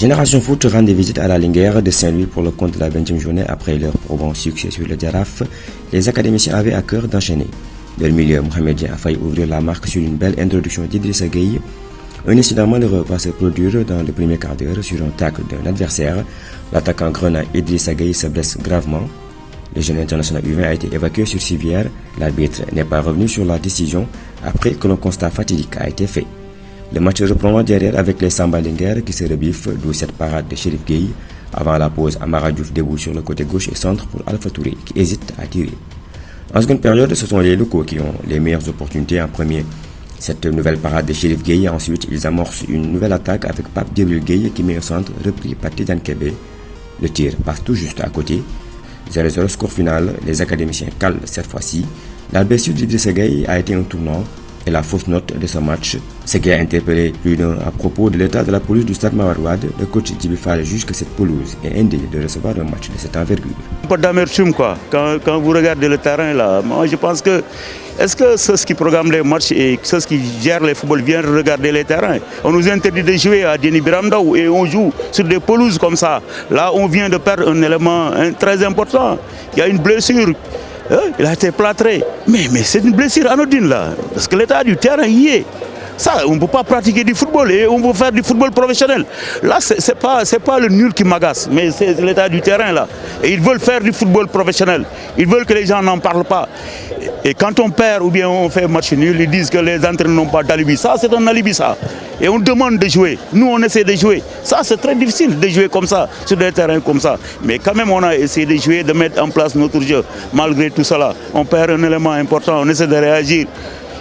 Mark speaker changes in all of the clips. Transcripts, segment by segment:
Speaker 1: Génération Foot rend des visites à la Linguère de Saint-Louis pour le compte de la 20e journée après leur probant succès sur le Jaraaf. Les académiciens avaient à cœur d'enchaîner. Leur milieu mohamedien a failli ouvrir la marque sur une belle introduction d'Idrissa Gueye. Un incident malheureux va se produire dans le premier quart d'heure sur un tacle d'un adversaire. L'attaquant grenat Idrissa Gueye se blesse gravement. Le jeune international U20 a été évacué sur civière. L'arbitre n'est pas revenu sur la décision après que le constat fatidique a été fait. Le match reprend derrière avec les Samba Linguère qui se rebiffent, d'où cette parade de Chérif Gueye. Avant la pause, Amara Diouf déboule sur le côté gauche et centre pour Alpha Touré qui hésite à tirer. En seconde période, ce sont les locaux qui ont les meilleures opportunités. En premier, cette nouvelle parade de Chérif Gueye. Ensuite, ils amorcent une nouvelle attaque avec Pape Djibril Gueye qui met au centre, repris par Tidiane Kébé. Le tir passe tout juste à côté. 0-0 score final, les académiciens calent cette fois-ci. La blessure d'Idrissa Gueye a été un tournant et la fausse note de ce match, ce qui a interpellé plus d'un à propos de l'état de la pelouse du stade Mawarouad. Le coach Djibi Fall juge que cette pelouse est indigne de recevoir un match de cette envergure.
Speaker 2: Un peu d'amertume quoi, quand vous regardez le terrain là, moi je pense que est-ce que ceux qui programment les matchs et ceux qui gèrent les footballs viennent regarder les terrains? On nous interdit de jouer à Déni Biramdaou et on joue sur des pelouses comme ça. Là on vient de perdre un élément très important, il y a une blessure. Il a été plâtré. Mais c'est une blessure anodine là. Parce que l'état du terrain y est. Ça, on ne peut pas pratiquer du football et on peut faire du football professionnel. Là, ce n'est pas le nul qui m'agace, mais c'est l'état du terrain là. Et ils veulent faire du football professionnel. Ils veulent que les gens n'en parlent pas. Et quand on perd ou bien on fait match nul, ils disent que les entraîneurs n'ont pas d'alibi. Ça, c'est un alibi ça. Et on demande de jouer. Nous, on essaie de jouer. Ça, c'est très difficile de jouer comme ça, sur des terrains comme ça. Mais quand même, on a essayé de jouer, de mettre en place notre jeu. Malgré tout cela, on perd un élément important, on essaie de réagir.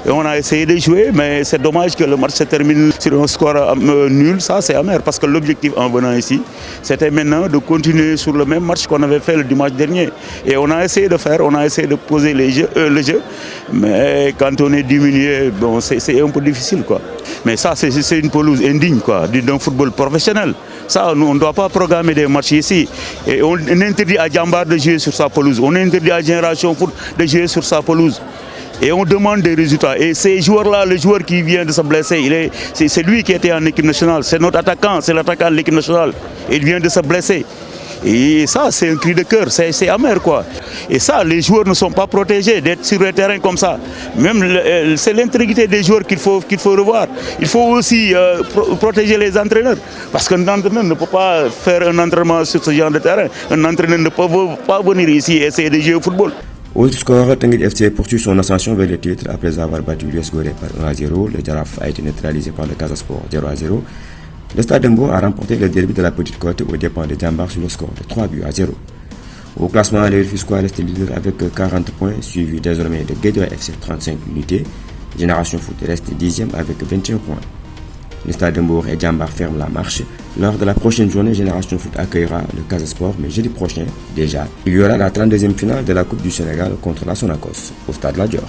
Speaker 2: Et on a essayé de jouer, mais c'est dommage que le match se termine sur un score nul. Ça, c'est amer, parce que l'objectif en venant ici, c'était maintenant de continuer sur le même match qu'on avait fait le dimanche dernier. Et on a essayé de faire, on a essayé de poser le jeu. Mais quand on est diminué, bon, c'est un peu difficile, quoi. Mais ça, c'est une pelouse indigne, quoi, d'un football professionnel. Ça, nous, on ne doit pas programmer des matchs ici. Et on interdit à Djambar de jouer sur sa pelouse. On interdit à Génération Foot de jouer sur sa pelouse. Et on demande des résultats. Et ces joueurs-là, le joueur qui vient de se blesser, c'est lui qui était en équipe nationale. C'est notre attaquant, c'est l'attaquant de l'équipe nationale. Il vient de se blesser. Et ça, c'est un cri de cœur, c'est amer quoi. Et ça, les joueurs ne sont pas protégés d'être sur le terrain comme ça. Même c'est l'intégrité des joueurs qu'il faut revoir. Il faut aussi protéger les entraîneurs. Parce qu'un entraîneur ne peut pas faire un entraînement sur ce genre de terrain. Un entraîneur ne peut pas venir ici et essayer de jouer au football.
Speaker 1: Autre score, Teungueth FC poursuit son ascension vers le titre après avoir battu l'US Gorée par 1-0. Le Jaraaf a été neutralisé par le Casa Sport 0-0. Le Stade de Mbour a remporté le derby de la Petite Côte aux dépens de Djambar sur le score de 3-0. Au classement, les Rufisquois restent leaders avec 40 points, suivi désormais de Guédiawaye FC 35 unités. Génération Foot reste 10e avec 21 points. Le Stade de Mbour et Djambar ferment la marche. Lors de la prochaine journée, Génération Foot accueillera le Casa Sport, mais jeudi prochain, déjà, il y aura la 32e finale de la Coupe du Sénégal contre la Sonacos, au Stade La Dior.